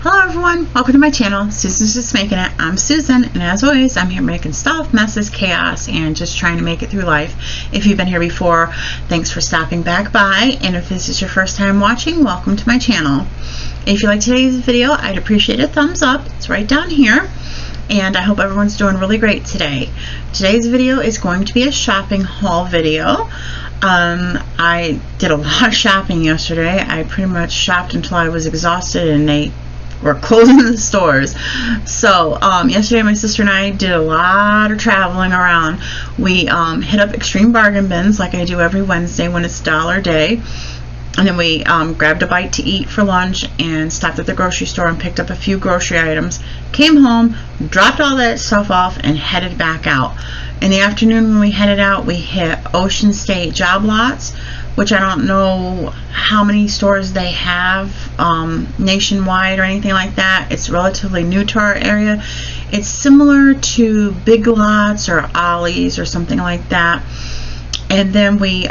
Hello everyone, welcome to my channel. Susan's Just Making It. I'm Susan, and as always, I'm here making stuff, messes, chaos, and just trying to make it through life. If you've been here before, thanks for stopping back by, and if this is your first time watching, welcome to my channel. If you like today's video, I'd appreciate a thumbs up. It's right down here, and I hope everyone's doing really great today. Today's video is going to be a shopping haul video. I did a lot of shopping yesterday. I pretty much shopped until I was exhausted and they were closing the stores. So yesterday my sister and I did a lot of traveling around. We hit up Extreme Bargain Bins like I do every Wednesday when it's Dollar Day. And then we grabbed a bite to eat for lunch and stopped at the grocery store and picked up a few grocery items. Came home, dropped all that stuff off, and headed back out. In the afternoon when we headed out, we hit Ocean State Job Lots, which I don't know how many stores they have nationwide or anything like that. It's relatively new to our area. It's similar to Big Lots or Ollie's or something like that. And then we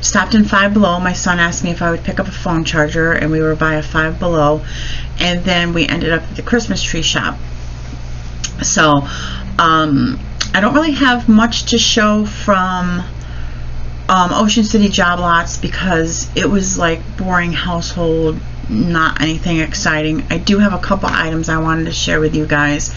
stopped in Five Below. My son asked me if I would pick up a phone charger, and we were by a Five Below. And then we ended up at the Christmas tree shop. So I don't really have much to show from Ocean City Job Lots because it was like boring household, not anything exciting. I do have a couple items I wanted to share with you guys.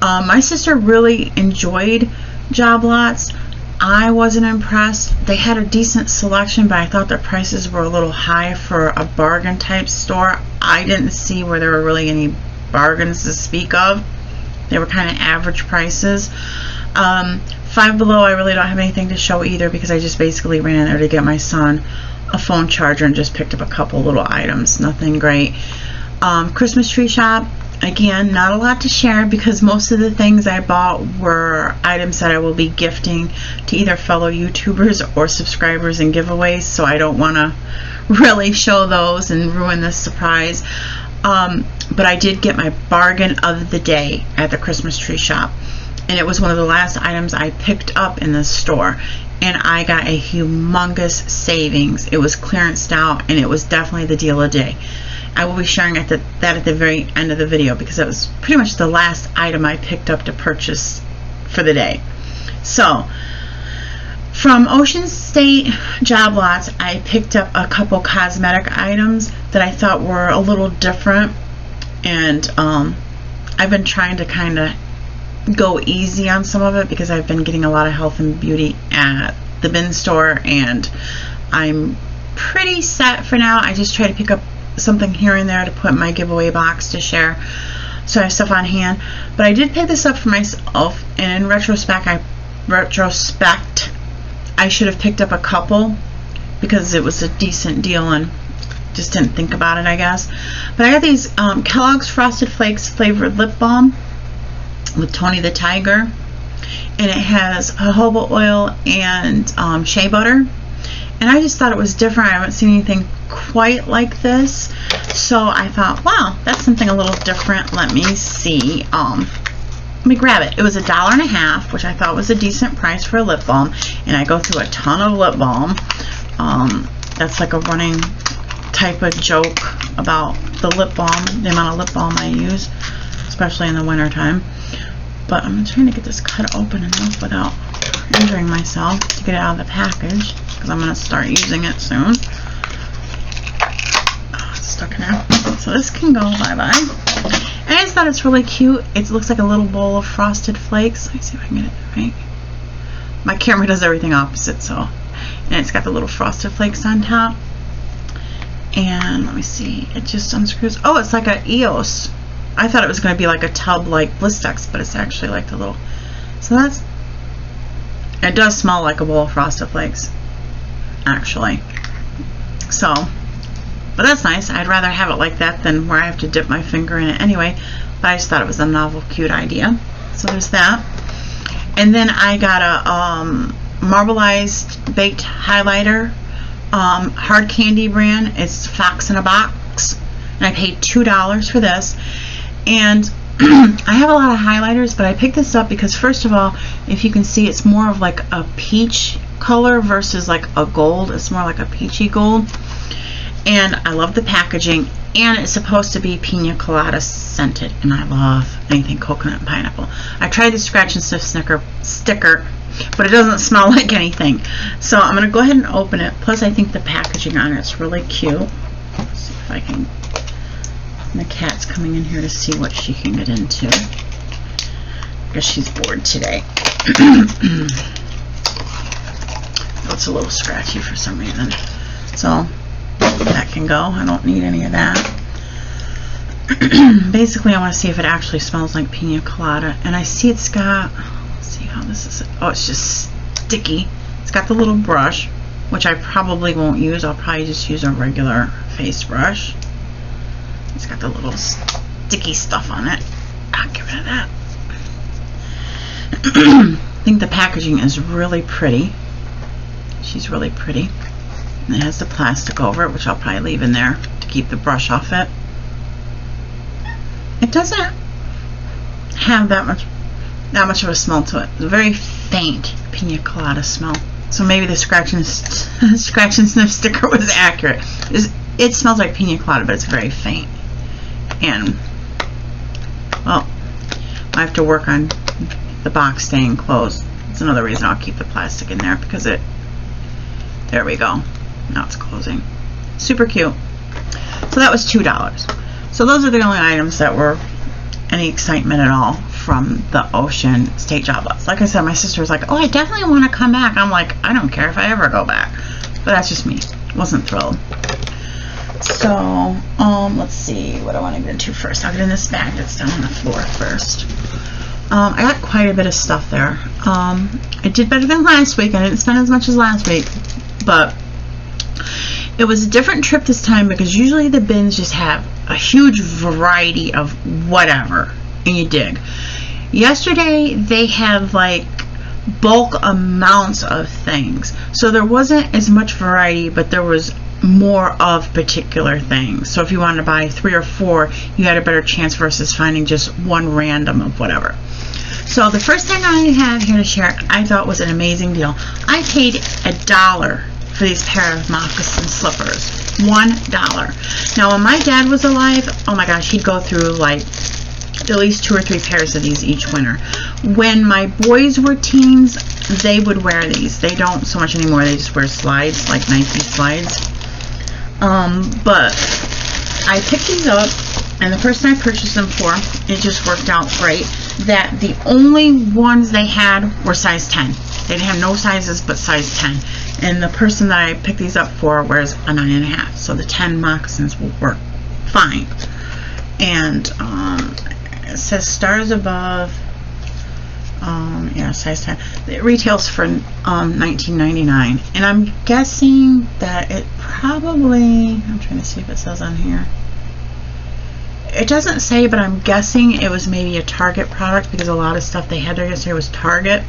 My sister really enjoyed Job Lots. I wasn't impressed. They had a decent selection, but I thought the prices were a little high for a bargain type store. I didn't see where there were really any bargains to speak of. They were kind of average prices. Five Below, I really don't have anything to show either because I just basically ran in there to get my son a phone charger and just picked up a couple little items. Nothing great. Christmas tree shop, again, not a lot to share because most of the things I bought were items that I will be gifting to either fellow YouTubers or subscribers and giveaways, so I don't want to really show those and ruin this surprise. But I did get my bargain of the day at the Christmas tree shop, and it was one of the last items I picked up in this store, and I got a humongous savings. It was clearanced out, and it was definitely the deal of the day. I will be sharing that at the very end of the video because it was pretty much the last item I picked up to purchase for the day. So from Ocean State Job Lots, I picked up a couple cosmetic items that I thought were a little different, and I've been trying to kind of go easy on some of it because I've been getting a lot of health and beauty at the bin store, and I'm pretty set for now. I just try to pick up something here and there to put in my giveaway box to share, so I have stuff on hand. But I did pick this up for myself, and in retrospect I should have picked up a couple because it was a decent deal and just didn't think about it, I guess. But I got these Kellogg's Frosted Flakes flavored lip balm with Tony the Tiger, and it has jojoba oil and shea butter, and I just thought it was different. I haven't seen anything quite like this, so I thought, wow, that's something a little different. Let me see. Let me grab it. It was $1.50, which I thought was a decent price for a lip balm, and I go through a ton of lip balm. That's like a running type of joke about the lip balm, the amount of lip balm I use, especially in the winter time. But I'm trying to get this cut open enough without injuring myself to get it out of the package because I'm going to start using it soon. Oh, it's stuck in there. So this can go bye-bye. And I just thought it's really cute. It looks like a little bowl of Frosted Flakes. Let me see if I can get it right. My camera does everything opposite, so. And it's got the little Frosted Flakes on top. And let me see. It just unscrews. Oh, it's like an EOS. I thought it was going to be like a tub like Blistex, but it's actually like the little. So that's. It does smell like a bowl of Frosted Flakes, actually. So. But that's nice. I'd rather have it like that than where I have to dip my finger in it anyway. But I just thought it was a novel, cute idea. So there's that. And then I got a Marbleized baked highlighter, hard candy brand. It's Fox in a Box, and I paid $2 for this. And I have a lot of highlighters, but I picked this up because, first of all, if you can see, it's more of like a peach color versus like a gold. It's more like a peachy gold. And I love the packaging, And it's supposed to be pina colada scented, and I love anything coconut and pineapple. I tried the scratch and sniff sticker, but it doesn't smell like anything. So I'm going to go ahead and open it. Plus, I think the packaging on it's really cute. Let's see if I can. And the cat's coming in here to see what she can get into. I guess she's bored today. It's a little scratchy for some reason. So that can go. I don't need any of that. Basically, I want to see if it actually smells like pina colada. And I see it's got, let's see how this is. Oh, it's just sticky. It's got the little brush, which I probably won't use. I'll probably just use a regular face brush. It's got the little sticky stuff on it. I'll get rid of that. I think the packaging is really pretty. She's really pretty. And it has the plastic over it, which I'll probably leave in there to keep the brush off it. It doesn't have that much of a smell to it. It's a very faint pina colada smell. So maybe the scratch and sniff sticker was accurate. It smells like pina colada, but it's very faint. And, well, I have to work on the box staying closed. It's another reason I'll keep the plastic in there, because it, there we go. Now it's closing. Super cute. So that was $2. So those are the only items that were any excitement at all from the Ocean State Job Lots. Like I said, my sister was like, oh, I definitely want to come back. I'm like, I don't care if I ever go back. But that's just me. Wasn't thrilled. So, let's see what I want to get into first. I'll get in this bag that's down on the floor first. I got quite a bit of stuff there. I did better than last week. I didn't spend as much as last week, but it was a different trip this time because usually the bins just have a huge variety of whatever, and you dig. Yesterday they had like bulk amounts of things, so there wasn't as much variety, but there was more of particular things. So if you wanted to buy 3 or 4, you had a better chance versus finding just one random of whatever. So the first thing I have here to share, I thought was an amazing deal. I paid $1 for these pair of moccasin slippers. $1. Now when my dad was alive, oh my gosh, he'd go through like at least 2 or 3 pairs of these each winter. When my boys were teens, they would wear these. They don't so much anymore. They just wear slides, like Nike slides. But I picked these up, and the person I purchased them for, it just worked out great that the only ones they had were size 10. They didn't have no sizes but size 10. And the person that I picked these up for wears a 9.5. So the 10 moccasins will work fine. And it says stars above. Yeah, size 10. It retails for $19.99, and I'm guessing that it probably, I'm trying to see if it says on here. It doesn't say, but I'm guessing it was maybe a Target product because a lot of stuff they had there yesterday was Target.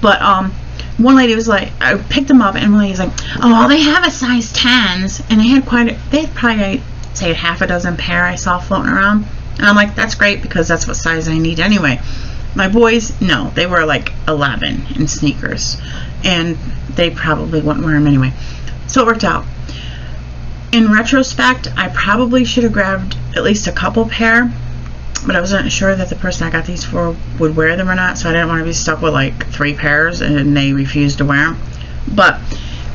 But one lady was like, I picked them up, and one lady's like, oh, well, they have a size 10s, and they had they had probably, I'd say, half a dozen pair I saw floating around, and I'm like, that's great because that's what size I need anyway. My boys, no, they were like 11 in sneakers, and they probably wouldn't wear them anyway. So it worked out. In retrospect, I probably should have grabbed at least a couple pair, but I wasn't sure that the person I got these for would wear them or not, so I didn't want to be stuck with like 3 pairs and they refused to wear them. But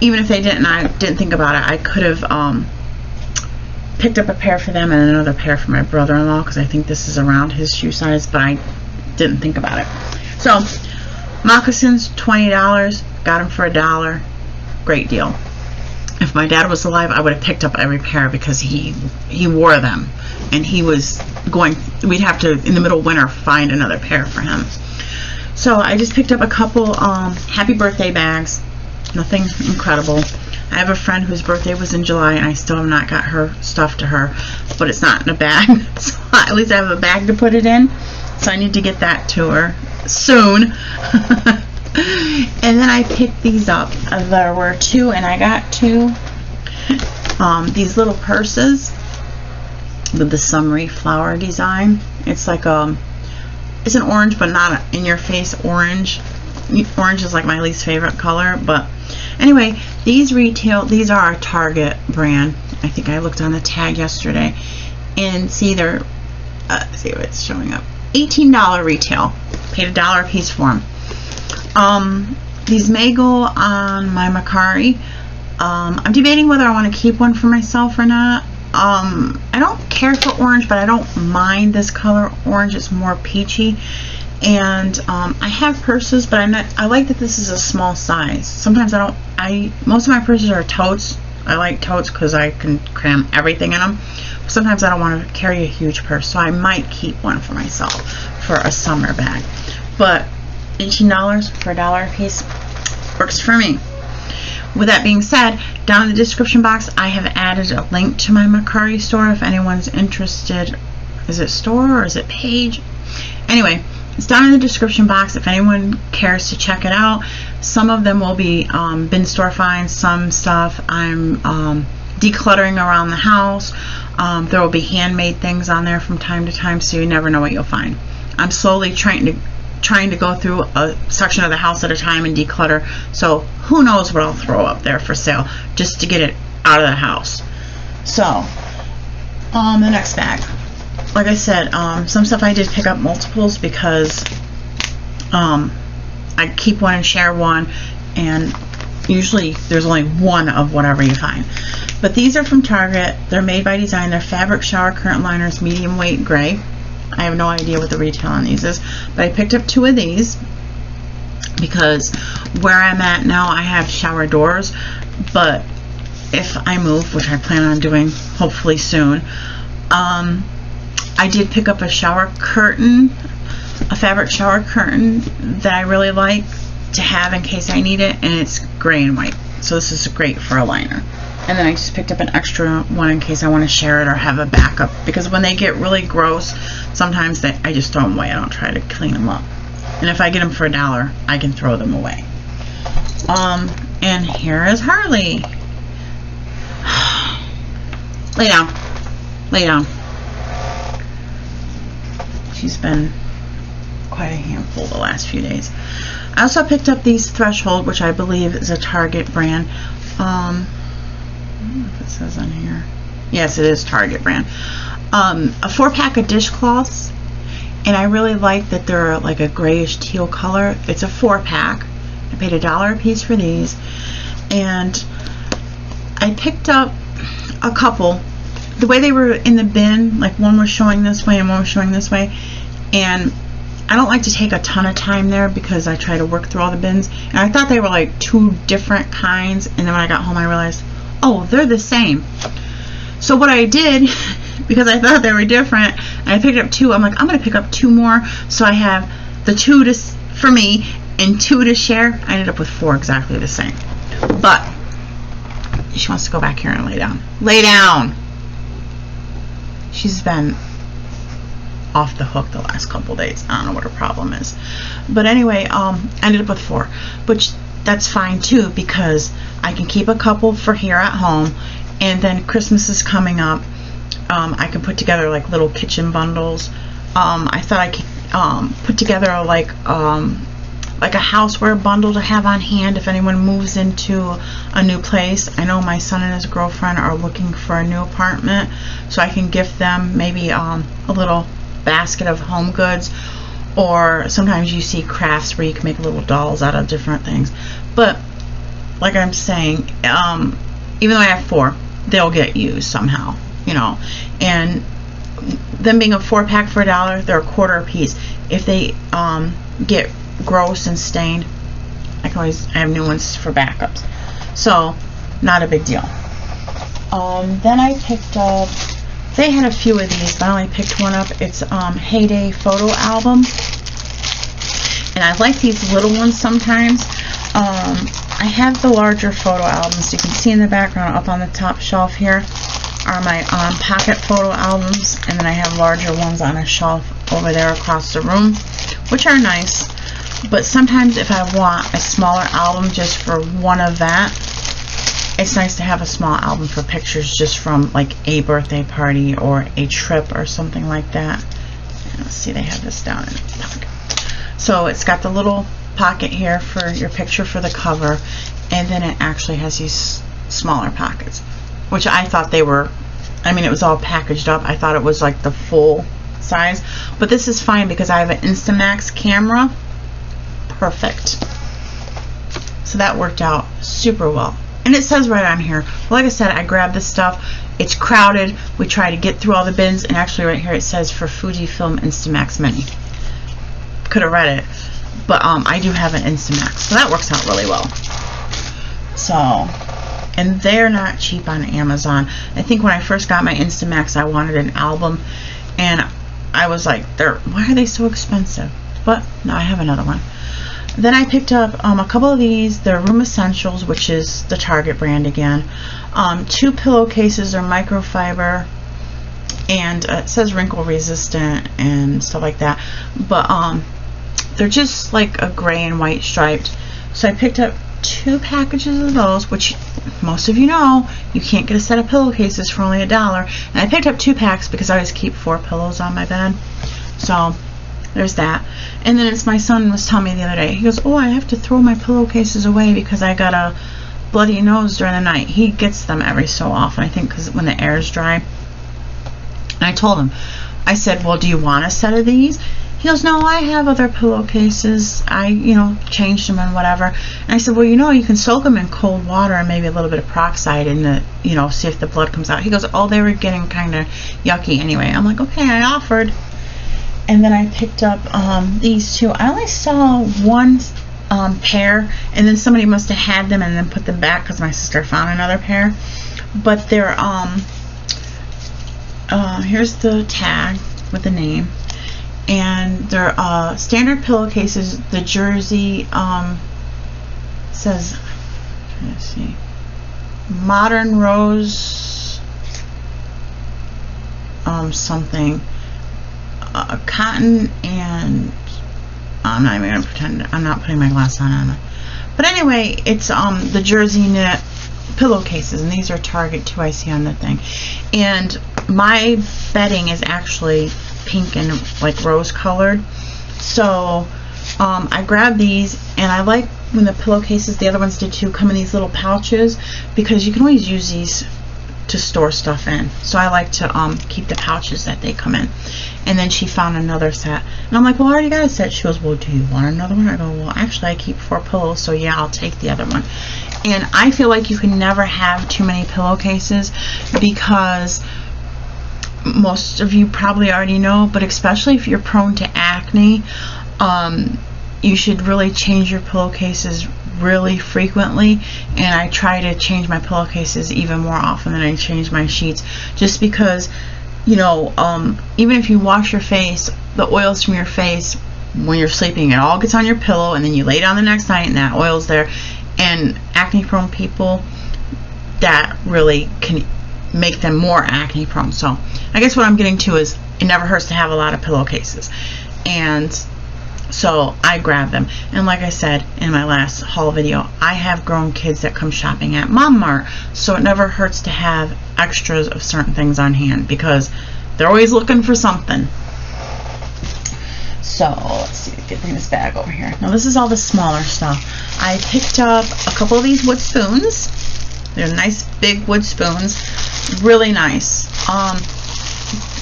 even if they didn't, I didn't think about it. I could have picked up a pair for them and another pair for my brother-in-law because I think this is around his shoe size, but I didn't think about it. So moccasins, $20, got them for $1. Great deal. If my dad was alive, I would have picked up every pair because he wore them, and he was going, we'd have to in the middle of winter find another pair for him. So I just picked up a couple happy birthday bags. Nothing incredible. I have a friend whose birthday was in July, and I still have not got her stuff to her, but it's not in a bag, so at least I have a bag to put it in. So I need to get that to her soon. And then I picked these up. There were 2, and I got 2. These little purses with the summery flower design. It's like it's an orange, but not in your face orange. Orange is like my least favorite color, but Anyway, these are a Target brand. I think I looked on the tag yesterday, and see they're see if it's showing up. $18 retail. Paid $1 a piece for them. These may go on my Macari. I'm debating whether I want to keep one for myself or not. I don't care for orange, but I don't mind this color. Orange is more peachy. And I have purses, but I like that this is a small size. Sometimes most of my purses are totes. I like totes because I can cram everything in them. Sometimes I don't want to carry a huge purse, so I might keep one for myself for a summer bag. But $18 for $1 a piece works for me. With that being said, down in the description box, I have added a link to my Macari store if anyone's interested. Is it store or is it page? Anyway, it's down in the description box if anyone cares to check it out. Some of them will be bin store finds. Some stuff I'm decluttering around the house. There will be handmade things on there from time to time, so you never know what you'll find. I'm slowly trying to go through a section of the house at a time and declutter, so who knows what I'll throw up there for sale just to get it out of the house. So the next bag, like I said, some stuff I did pick up multiples because I keep one and share one, and usually there's only one of whatever you find. But these are from Target. They're made by design. They're fabric shower curtain liners, medium weight gray. I have no idea what the retail on these is, but I picked up 2 of these because where I'm at now I have shower doors, but if I move, which I plan on doing hopefully soon, I did pick up a shower curtain, a fabric shower curtain that I really like to have in case I need it, and it's gray and white, so this is great for a liner. And then I just picked up an extra one in case I want to share it or have a backup, because when they get really gross, sometimes I just throw them away. I don't try to clean them up. And if I get them for $1, I can throw them away. And here is Harley. Lay down. Lay down. She's been quite a handful the last few days. I also picked up these Threshold, which I believe is a Target brand. I don't know if it says on here. Yes, it is Target brand. A 4-pack of dishcloths, and I really like that they're like a grayish teal color. It's a 4-pack. I paid $1 a piece for these, and I picked up a couple. The way they were in the bin, like one was showing this way and one was showing this way, and I don't like to take a ton of time there because I try to work through all the bins, and I thought they were like 2 different kinds, and then when I got home I realized, oh, they're the same. So what I did, because I thought they were different, and I picked up 2. I'm like, I'm going to pick up 2 more, so I have the 2 for me and 2 to share. I ended up with 4 exactly the same. But she wants to go back here and lay down. Lay down! She's been off the hook the last couple days. I don't know what her problem is. But anyway, I ended up with 4, which that's fine too, because I can keep a couple for here at home, and then Christmas is coming up. I can put together like little kitchen bundles. I thought I could put together like a houseware bundle to have on hand if anyone moves into a new place. I know my son and his girlfriend are looking for a new apartment, so I can gift them maybe a little basket of home goods, or sometimes you see crafts where you can make little dolls out of different things. But like I'm saying, even though I have 4, they'll get used somehow, you know. And them being a 4-pack for $1, they're $1/4 a piece. If they get gross and stained, I have new ones for backups, so not a big deal. Then I picked up, they had a few of these, but I only picked one up. It's Heyday photo album, and I like these little ones sometimes. I have the larger photo albums. You can see in the background up on the top shelf here are my pocket photo albums, and then I have larger ones on a shelf over there across the room, which are nice. But sometimes if I want a smaller album just for one event, it's nice to have a small album for pictures just from like a birthday party or a trip or something like that. And let's see, they have this down in the pocket. So it's got the little pocket here for your picture for the cover, and then it actually has these smaller pockets, which I thought they were, I mean, it was all packaged up. I thought it was like the full size, but this is fine because I have an Instamax camera. Perfect. So that worked out super well. And it says right on here, like I said, I grabbed this stuff. It's crowded. We try to get through all the bins, and actually right here it says for Fujifilm Instamax Mini. Could have read it, but I do have an Instamax, so that works out really well. So, and they're not cheap on Amazon. I think when I first got my Instamax, I wanted an album, and I was like, why are they so expensive? But now I have another one. Then I picked up a couple of these. They're Room Essentials, which is the Target brand again. 2 pillowcases are microfiber, and it says wrinkle resistant and stuff like that. But they're just like a gray and white striped. So I picked up 2 packages of those, which most of you know you can't get a set of pillowcases for only $1. And I picked up 2 packs because I always keep 4 pillows on my bed. So there's that. And then my son was telling me the other day, he goes, oh, I have to throw my pillowcases away because I got a bloody nose during the night. He gets them every so often, I think, because when the air is dry. And I told him, I said, well, do you want a set of these? He goes, no, I have other pillowcases. I, changed them and whatever. And I said, well, you can soak them in cold water and maybe a little bit of peroxide in the, see if the blood comes out. He goes, oh, they were getting kind of yucky anyway. I'm like, okay, I offered. And then I picked up these 2. I only saw 1 pair, and then somebody must have had them and then put them back because my sister found another pair. But they're, here's the tag with the name. And they're standard pillowcases. The jersey says, let's see, Modern Rose something. Cotton, and I'm not even gonna pretend, I'm not putting my glass on it. But anyway, it's the jersey knit pillowcases, and these are Target too, I see on the thing. And my bedding is actually pink and like rose colored, so I grabbed these, and I like when the pillowcases, the other ones did too, come in these little pouches, because you can always use these to store stuff in. So I like to keep the pouches that they come in. And then she found another set, and I'm like, well, I already got a set. She goes, well, do you want another one? I go, well, actually I keep 4 pillows, so yeah, I'll take the other one. And I feel like you can never have too many pillowcases, because most of you probably already know, but especially if you're prone to acne, you should really change your pillowcases really frequently. And I try to change my pillowcases even more often than I change my sheets, just because, even if you wash your face, the oils from your face when you're sleeping, it all gets on your pillow, and then you lay down the next night and that oil's there. And acne prone people, that really can make them more acne prone. So I guess what I'm getting to is it never hurts to have a lot of pillowcases. And so I grabbed them. And like I said in my last haul video, I have grown kids that come shopping at Mom Mart, so it never hurts to have extras of certain things on hand, because they're always looking for something. So let's see, we can bring this bag over here. Now this is all the smaller stuff. I picked up a couple of these wood spoons. They're nice big wood spoons, really nice.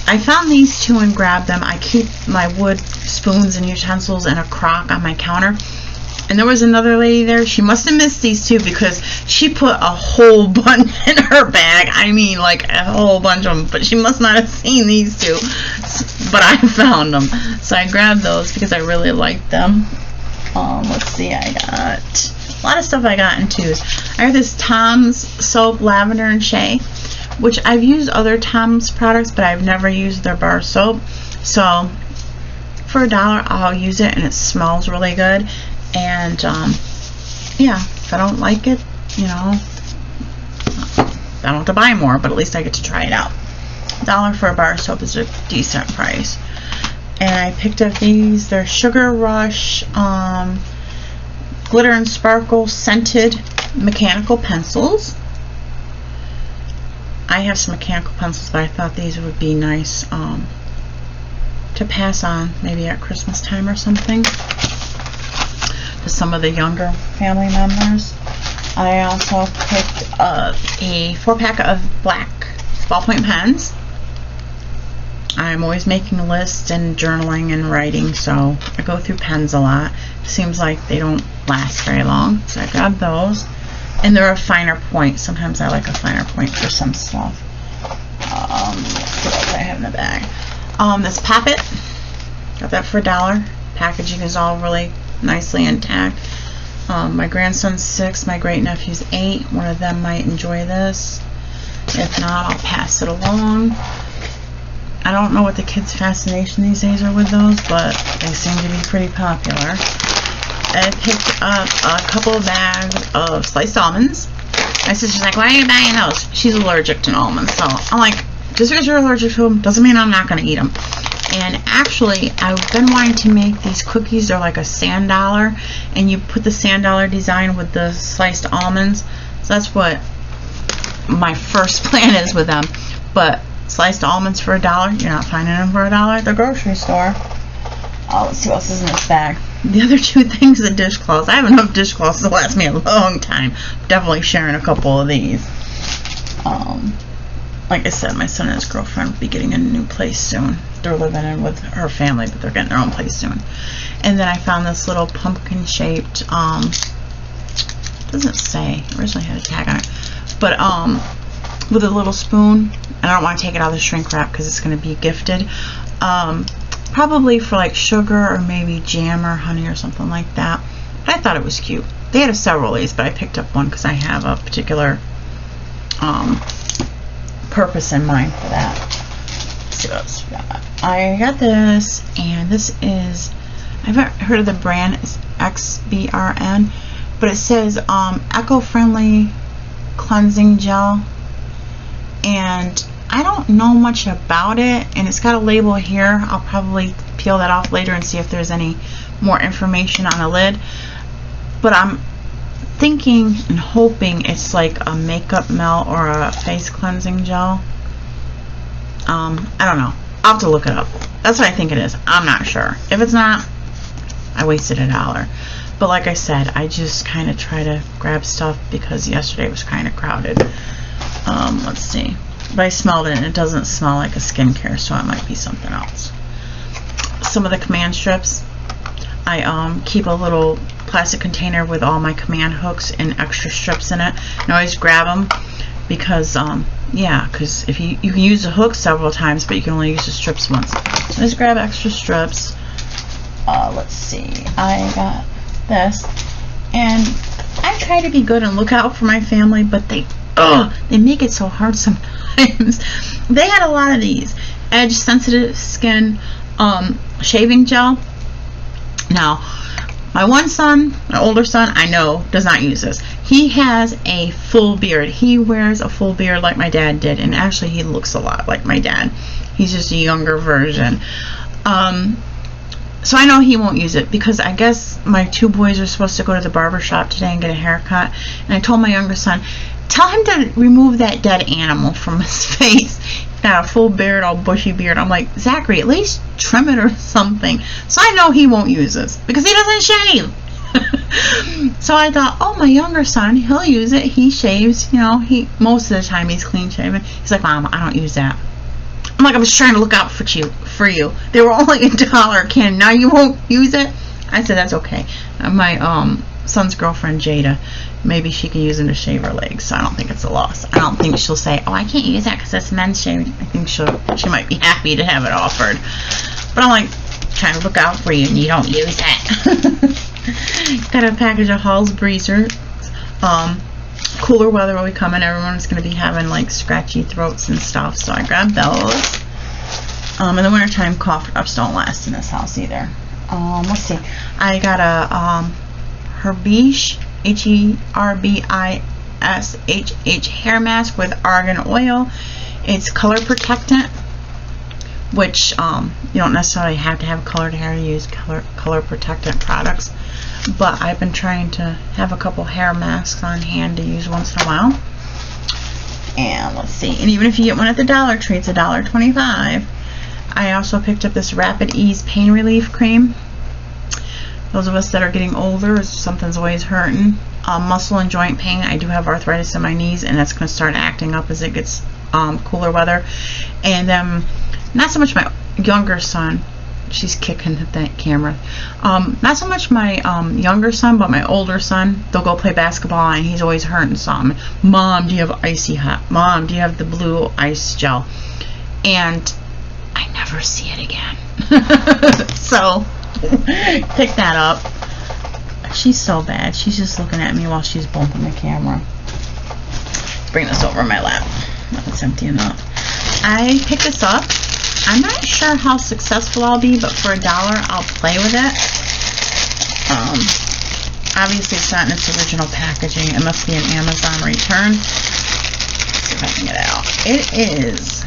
I found these 2 and grabbed them. I keep my wood spoons and utensils in a crock on my counter. And there was another lady there. She must have missed these 2, because she put a whole bunch in her bag. I mean, like a whole bunch of them. But she must not have seen these 2. But I found them. So I grabbed those because I really liked them. Let's see, I got a lot of stuff I got in 2s. I got this Tom's soap, lavender and Shea, which I've used other Tom's products, but I've never used their bar soap. So for $1, I'll use it, and it smells really good. And yeah, if I don't like it, I don't have to buy more, but at least I get to try it out. $1 for a bar soap is a decent price. And I picked up these. They're Sugar Rush glitter and sparkle scented mechanical pencils. I have some mechanical pencils, but I thought these would be nice to pass on maybe at Christmas time or something to some of the younger family members. I also picked up a 4-pack of black ballpoint pens. I'm always making lists and journaling and writing, so I go through pens a lot. Seems like they don't last very long, so I grabbed those. And they're a finer point. Sometimes I like a finer point for some stuff. Let's see what else I have in the bag. This Pop-It. Got that for $1. Packaging is all really nicely intact. My grandson's 6, my great nephew's 8. One of them might enjoy this. If not, I'll pass it along. I don't know what the kids' fascination these days are with those, but they seem to be pretty popular. I picked up a couple of bags of sliced almonds. My sister's like, why are you buying those? She's allergic to almonds. So I'm like, just because you're allergic to them doesn't mean I'm not going to eat them. And actually, I've been wanting to make these cookies. They're like a sand dollar, and you put the sand dollar design with the sliced almonds. So that's what my first plan is with them. But sliced almonds for $1, you're not finding them for $1 at the grocery store. Oh, let's see what else is in this bag. The other 2 things are dishcloths. I have enough dishcloths to last me a long time. Definitely sharing a couple of these. Like I said, my son and his girlfriend will be getting a new place soon. They're living in with her family, but they're getting their own place soon. And then I found this little pumpkin shaped, doesn't say, originally had a tag on it, but with a little spoon. And I don't want to take it out of the shrink wrap because it's going to be gifted. Probably for like sugar or maybe jam or honey or something like that. But I thought it was cute. They had several of these, but I picked up one because I have a particular purpose in mind for that. Let's see what else we got. I got this, and this is, I've heard of the brand, it's XBRN, but it says eco-friendly cleansing gel, and I don't know much about it, and it's got a label here. I'll probably peel that off later and see if there's any more information on the lid, but I'm thinking and hoping it's like a makeup melt or a face cleansing gel. I don't know. I'll have to look it up. That's what I think it is. I'm not sure. If it's not, I wasted $1. But like I said, I just kind of try to grab stuff because yesterday was kind of crowded. Let's see. But I smelled it, and it doesn't smell like a skincare, so it might be something else. Some of the command strips. I keep a little plastic container with all my command hooks and extra strips in it. And I always grab them because, yeah, because if you can use the hook several times, but you can only use the strips once. So I just grab extra strips. Let's see. I got this, and I try to be good and look out for my family, but they make it so hard sometimes. They had a lot of these edge sensitive skin shaving gel. Now, my one son, my older son, I know does not use this. He has a full beard. He wears a full beard like my dad did, and actually he looks a lot like my dad. He's just a younger version. So I know he won't use it because I guess my 2 boys are supposed to go to the barber shop today and get a haircut. And I told my younger son, tell him to remove that dead animal from his face. He's got a full beard, all bushy beard. I'm like, Zachary, at least trim it or something. So I know he won't use this because he doesn't shave. So I thought, oh, my younger son, he'll use it. He shaves, you know, most of the time he's clean shaven. He's like, Mom, I don't use that. I'm like, I was trying to look out for you. They were only $1 a can. Now you won't use it? I said, that's okay. My son's girlfriend, Jada, maybe she can use them to shave her legs, so I don't think it's a loss. I don't think she'll say, oh, I can't use that because it's men's shaving. I think she might be happy to have it offered. But I'm like, trying to look out for you, and you don't use that. Got a package of Hall's Breezer. Cooler weather will be coming. Everyone's going to be having like scratchy throats and stuff, so I grabbed those. In the wintertime, cough drops don't last in this house either. Let's see. I got a Herbish, Herbish hair mask with argan oil. It's color protectant, which you don't necessarily have to have colored hair to use color protectant products. But I've been trying to have a couple hair masks on hand to use once in a while. And let's see. And even if you get one at the Dollar Tree, it's $1.25. I also picked up this Rapid Ease Pain Relief Cream. Those of us that are getting older, something's always hurting. Muscle and joint pain. I do have arthritis in my knees, and that's going to start acting up as it gets cooler weather. And not so much my younger son. She's kicking that camera. Not so much my younger son, but my older son. They'll go play basketball, and he's always hurting something. Mom, do you have icy hot? Mom, do you have the blue ice gel? And I never see it again. So pick that up. She's so bad. She's just looking at me while she's bumping the camera. Let's bring this over my lap. It's empty enough. I picked this up. I'm not sure how successful I'll be, but for $1 I'll play with it. Obviously it's not in its original packaging. It must be an Amazon return. Let's see if I can get it out. It is.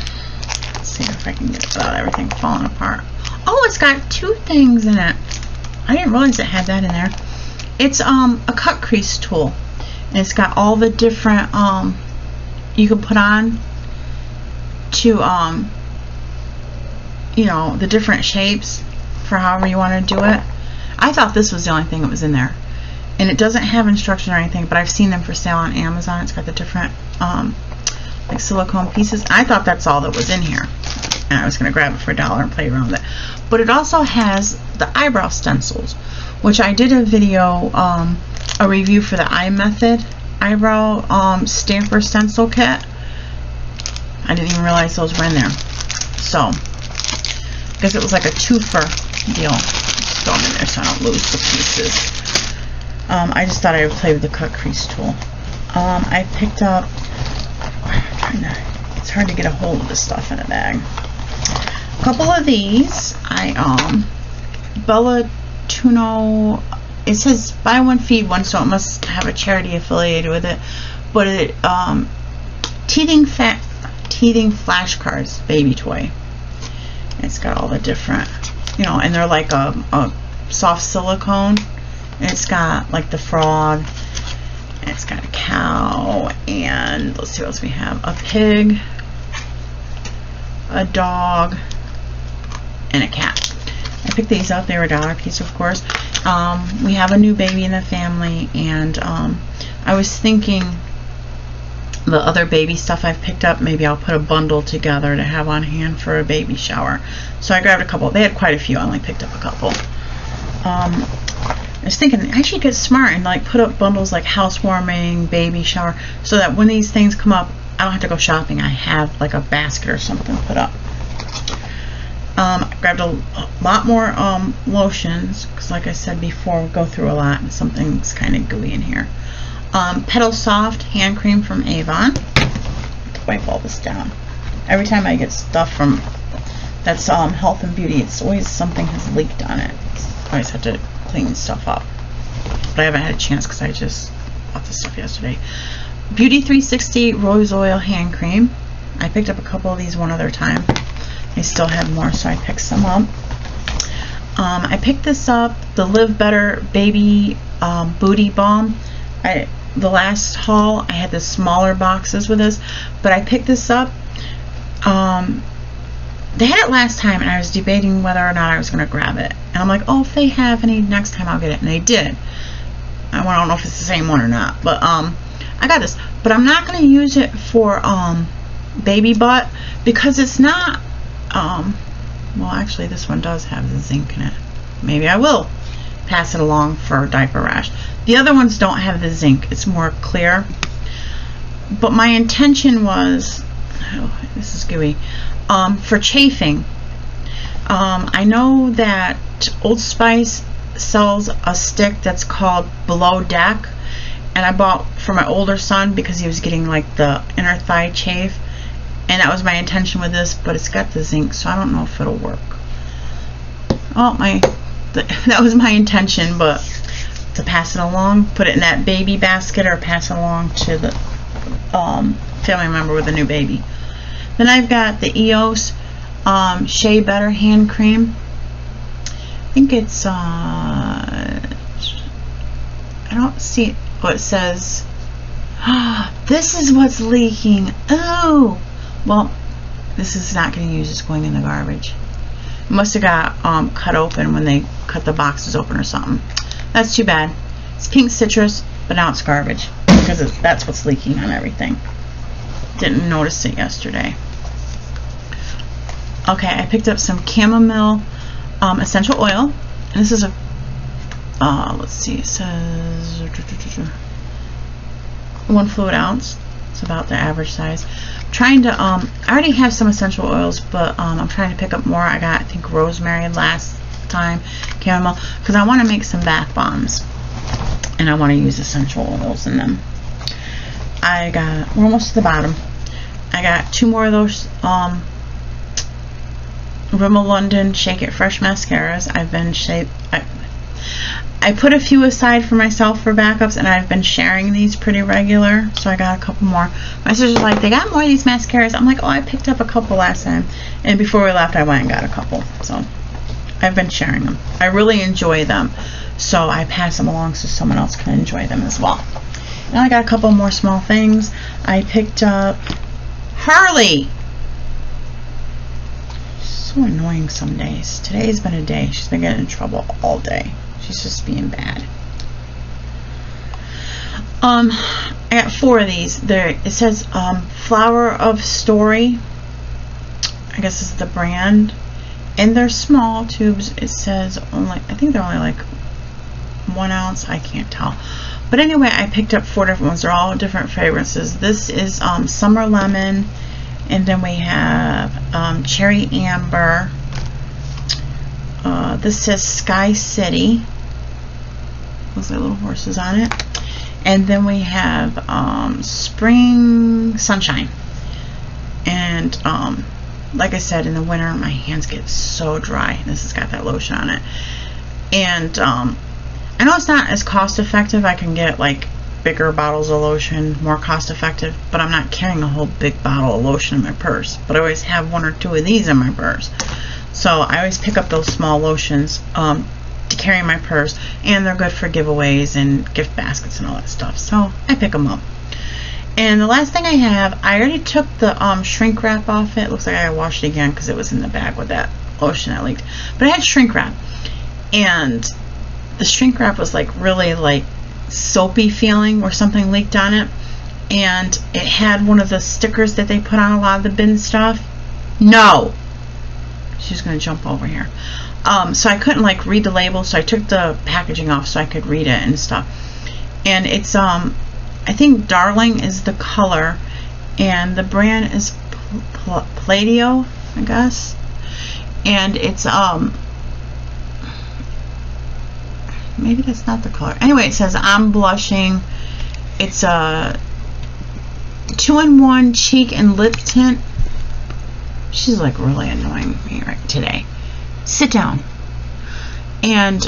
Let's see if I can get it without everything falling apart. Oh, it's got 2 things in it. I didn't realize it had that in there. It's a cut crease tool. And it's got all the different you can put on to you know, the different shapes for however you want to do it. I thought this was the only thing that was in there, and it doesn't have instructions or anything, but I've seen them for sale on Amazon. It's got the different like silicone pieces. I thought that's all that was in here, and I was going to grab it for $1 and play around with it. But it also has the eyebrow stencils, which I did a video, a review for the Eye Method eyebrow stamper stencil kit. I didn't even realize those were in there. So because it was like a twofer deal. Just throw them in there so I don't lose the pieces. I just thought I would play with the cut crease tool. I picked up, it's hard to get a hold of this stuff in a bag. A couple of these, Bella Tuno, it says buy one feed one, so it must have a charity affiliated with it. But it, teething flashcards baby toy. It's got all the different, you know, and they're like a soft silicone. And it's got like the frog, and it's got a cow, and let's see what else we have. A pig, a dog, and a cat. I picked these up. They were $1 a piece, of course. We have a new baby in the family, and I was thinking the other baby stuff I've picked up, maybe I'll put a bundle together to have on hand for a baby shower. So I grabbed a couple. They had quite a few. I only picked up a couple. I was thinking I should get smart and like put up bundles like housewarming, baby shower, so that when these things come up, I don't have to go shopping. I have like a basket or something put up. I grabbed a lot more lotions, because like I said before, we go through a lot and something's kind of gooey in here. Petal Soft hand cream from Avon. Wipe all this down. Every time I get stuff from that's health and beauty, it's always something has leaked on it. I always have to clean stuff up, but I haven't had a chance because I just bought this stuff yesterday. Beauty 360 Rose Oil hand cream. I picked up a couple of these one other time. They still had more, so I picked some up. I picked this up, the Live Better Baby Booty Balm. The last haul I had the smaller boxes with this, but I picked this up. They had it last time, and I was debating whether or not I was going to grab it. And I'm like, oh, if they have any next time, I'll get it. And they did. I don't know if it's the same one or not, but I got this. But I'm not going to use it for baby butt, because it's not. Well, actually, this one does have the zinc in it. Maybe I will pass it along for diaper rash. The other ones don't have the zinc. It's more clear. But my intention was, oh, this is gooey, for chafing. I know that Old Spice sells a stick that's called Below Deck, and I bought for my older son because he was getting like the inner thigh chafe, and that was my intention with this, but it's got the zinc, so I don't know if it'll work. Oh, that was my intention, but to pass it along, put it in that baby basket, or pass it along to the family member with a new baby. Then I've got the EOS Shea Better hand cream. I think it's I don't see what it says. This is what's leaking. Oh, well, this is not getting used. It's going in the garbage. Must have got cut open when they cut the boxes open or something. That's too bad. It's pink citrus, but now it's garbage because that's what's leaking on everything. Didn't notice it yesterday. Okay, I picked up some chamomile essential oil, and this is a let's see, it says 1 fluid ounce. It's about the average size. I'm trying to I already have some essential oils, but I'm trying to pick up more. I got, I think, rosemary last time, chamomile, because I want to make some bath bombs, and I want to use essential oils in them. We're almost to the bottom. I got 2 more of those Rimmel London Shake It Fresh mascaras. I put a few aside for myself for backups, and I've been sharing these pretty regular, so I got a couple more. My sister's like, they got more of these mascaras. I'm like, oh, I picked up a couple last time, and before we left I went and got a couple, so I've been sharing them. I really enjoy them, so I pass them along so someone else can enjoy them as well. Now I got a couple more small things. I picked up Harley. So annoying some days. Today's been a day. She's been getting in trouble all day. She's just being bad. I got 4 of these. It says Flower of Story. I guess this is the brand. And they're small tubes. It says only, I think they're only like 1 ounce. I can't tell. But anyway, I picked up 4 different ones. They're all different fragrances. This is Summer Lemon. And then we have Cherry Amber. This says Sky City. Those are little horses on it. And then we have Spring Sunshine. And like I said, in the winter my hands get so dry. This has got that lotion on it. And I know it's not as cost effective. I can get like bigger bottles of lotion, more cost effective, but I'm not carrying a whole big bottle of lotion in my purse. But I always have 1 or 2 of these in my purse. So I always pick up those small lotions to carry in my purse, and they're good for giveaways and gift baskets and all that stuff. So I pick them up. And the last thing I have, I already took the shrink wrap off it. Looks like I washed it again because it was in the bag with that lotion that leaked. But I had shrink wrap, and the shrink wrap was like really like soapy feeling where something leaked on it, and it had one of the stickers that they put on a lot of the bin stuff. No, she's gonna jump over here. So I couldn't like read the label, so I took the packaging off so I could read it and stuff. And it's I think Darling is the color, and the brand is Palladio, I guess. And it's maybe that's not the color. Anyway, it says I'm blushing. It's a 2-in-1 cheek and lip tint. She's like really annoying me right today. Sit down. And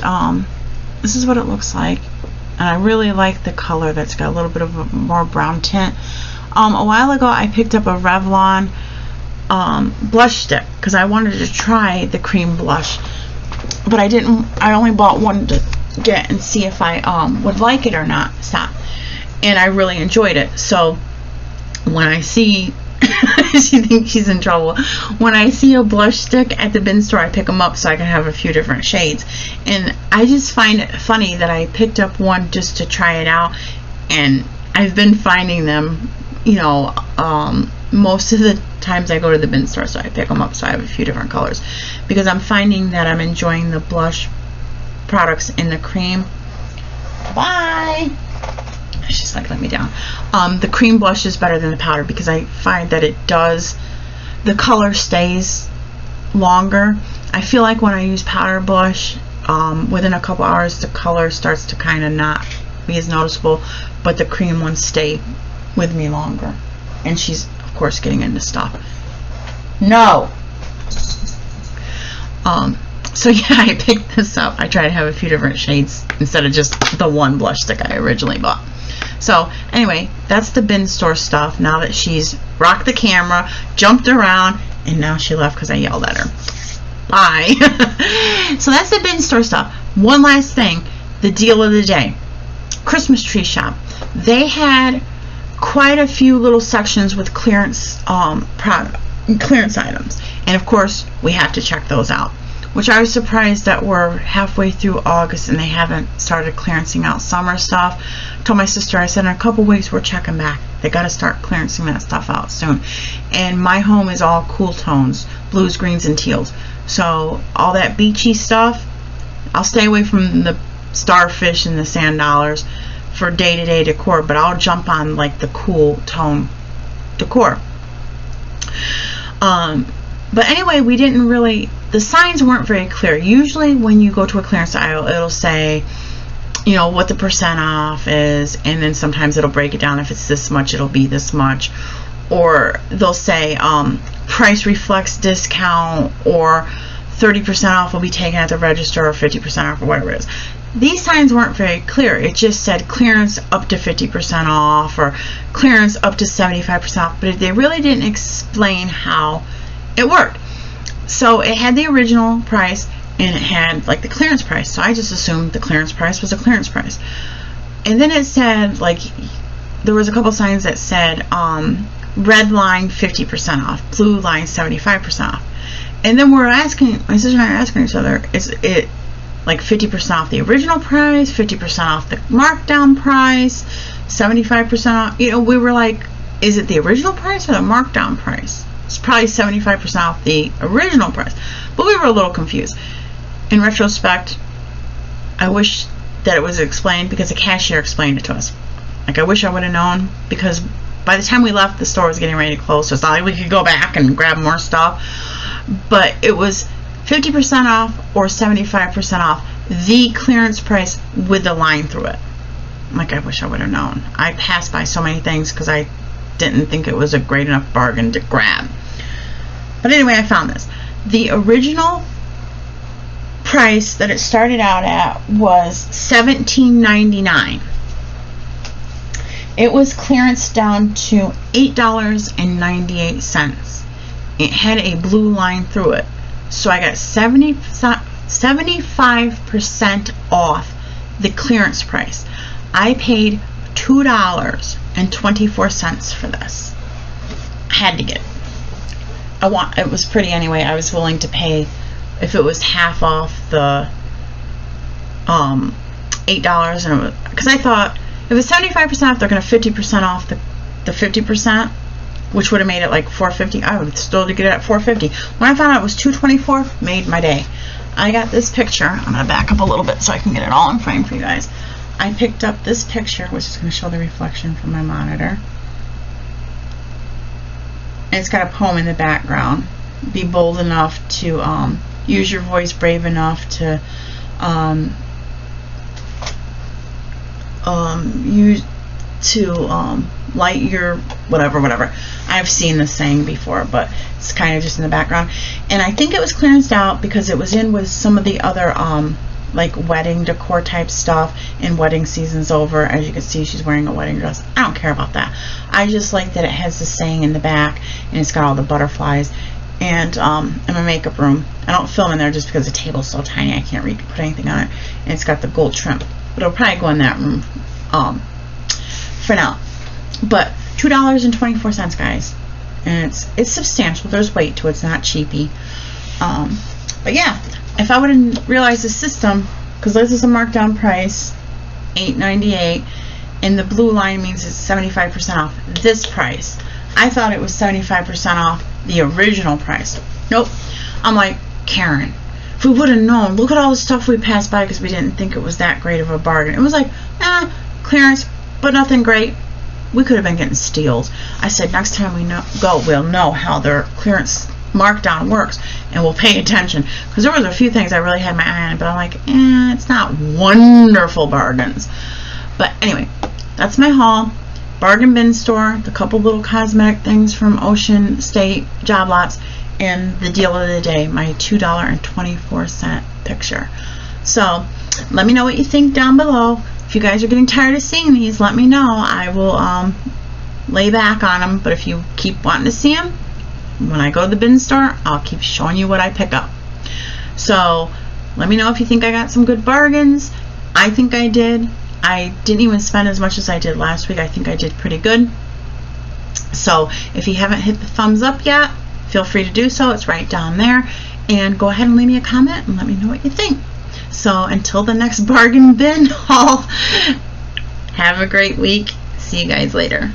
this is what it looks like. And I really like the color that's got a little bit of a more brown tint. A while ago I picked up a Revlon blush stick because I wanted to try the cream blush, but I didn't. I only bought one to get and see if I would like it or not. Stop. And I really enjoyed it. So when I see she thinks she's in trouble. When I see a blush stick at the bin store, I pick them up so I can have a few different shades. And I just find it funny that I picked up one just to try it out, and I've been finding them, you know, most of the times I go to the bin store, so I pick them up so I have a few different colors, because I'm finding that I'm enjoying the blush products in the cream. Bye. She's like, let me down. The cream blush is better than the powder because I find that it does, the color stays longer. I feel like when I use powder blush, within a couple hours the color starts to kind of not be as noticeable, but the cream ones stay with me longer. And she's of course getting into stuff. No. So yeah, I picked this up. I try to have a few different shades instead of just the one blush stick I originally bought. So anyway, that's the bin store stuff. Now that she's rocked the camera, jumped around, and now she left because I yelled at her. Bye. So that's the bin store stuff. One last thing, the deal of the day. Christmas tree shop. They had quite a few little sections with clearance clearance items, and of course we have to check those out. which I was surprised that we're halfway through August and they haven't started clearancing out summer stuff. I told my sister, I said, in a couple weeks we're checking back. They got to start clearancing that stuff out soon. And my home is all cool tones, blues, greens, and teals. So all that beachy stuff, I'll stay away from the starfish and the sand dollars for day-to-day decor, but I'll jump on like the cool tone decor. But anyway, we didn't really, the signs weren't very clear. Usually when you go to a clearance aisle, it'll say, you know, what the percent off is, and then sometimes it'll break it down. If it's this much, it'll be this much. Or they'll say price reflects discount, or 30% off will be taken at the register, or 50% off, or whatever it is. These signs weren't very clear. It just said clearance up to 50% off, or clearance up to 75% off, but they really didn't explain how it worked. So it had the original price and it had like the clearance price. So I just assumed the clearance price was a clearance price. And then it said, like, there was a couple signs that said red line 50% off, blue line 75% off. And then we're asking, my sister and I are asking each other, is it like 50% off the original price, 50% off the markdown price, 75% off? You know, we were like, is it the original price or the markdown price? It's probably 75% off the original price. But we were a little confused. In retrospect, I wish that it was explained, because the cashier explained it to us. Like, I wish I would have known, because by the time we left, the store was getting ready to close, so it's not like we could go back and grab more stuff. But it was 50% off or 75% off the clearance price with the line through it. Like, I wish I would have known. I passed by so many things because I didn't think it was a great enough bargain to grab. But anyway, I found this. The original price that it started out at was $17.99. It was clearance down to $8.98. It had a blue line through it. So I got 75% off the clearance price. I paid $2.24 for this. I had to get it. It was pretty anyway. I was willing to pay, if it was half off the $8, and because I thought if it's 75% off, they're going to 50% off the 50%, which would have made it like $4.50. I would still get it at $4.50. When I found out it was $2.24, made my day. I got this picture. I'm going to back up a little bit so I can get it all in frame for you guys. I picked up this picture, which is going to show the reflection from my monitor. And it's got a poem in the background. Be bold enough to use your voice, brave enough to light your whatever. I've seen this saying before, but it's kind of just in the background. And I think it was clearanced out because it was in with some of the other like wedding decor type stuff, and wedding season's over. As you can see, she's wearing a wedding dress. I don't care about that. I just like that it has the saying in the back, and it's got all the butterflies. And in my makeup room, I don't film in there just because the table's so tiny I can't put anything on it. And it's got the gold trim, but it'll probably go in that room for now. But $2.24, guys, and it's substantial. There's weight to it. It's not cheapy. But yeah, if I would have realized the system, because this is a markdown price, $8.98, and the blue line means it's 75% off this price. I thought it was 75% off the original price. Nope. I'm like, Karen, if we would have known, look at all the stuff we passed by because we didn't think it was that great of a bargain. It was like, clearance, but nothing great. We could have been getting steals. I said, next time we go, we'll know how their clearance markdown works, and we'll pay attention, because there was a few things I really had my eye on, but I'm like, it's not wonderful bargains. But anyway, that's my haul. Bargain bin store, the couple little cosmetic things from Ocean State Job Lots, and the deal of the day, my $2.24 picture. So let me know what you think down below. If you guys are getting tired of seeing these, let me know. I will lay back on them, but if you keep wanting to see them, when I go to the bin store, I'll keep showing you what I pick up. So let me know if you think I got some good bargains. I think I did. I didn't even spend as much as I did last week. I think I did pretty good. So if you haven't hit the thumbs up yet, feel free to do so. It's right down there. and go ahead and leave me a comment and let me know what you think. So until the next bargain bin haul, have a great week. See you guys later.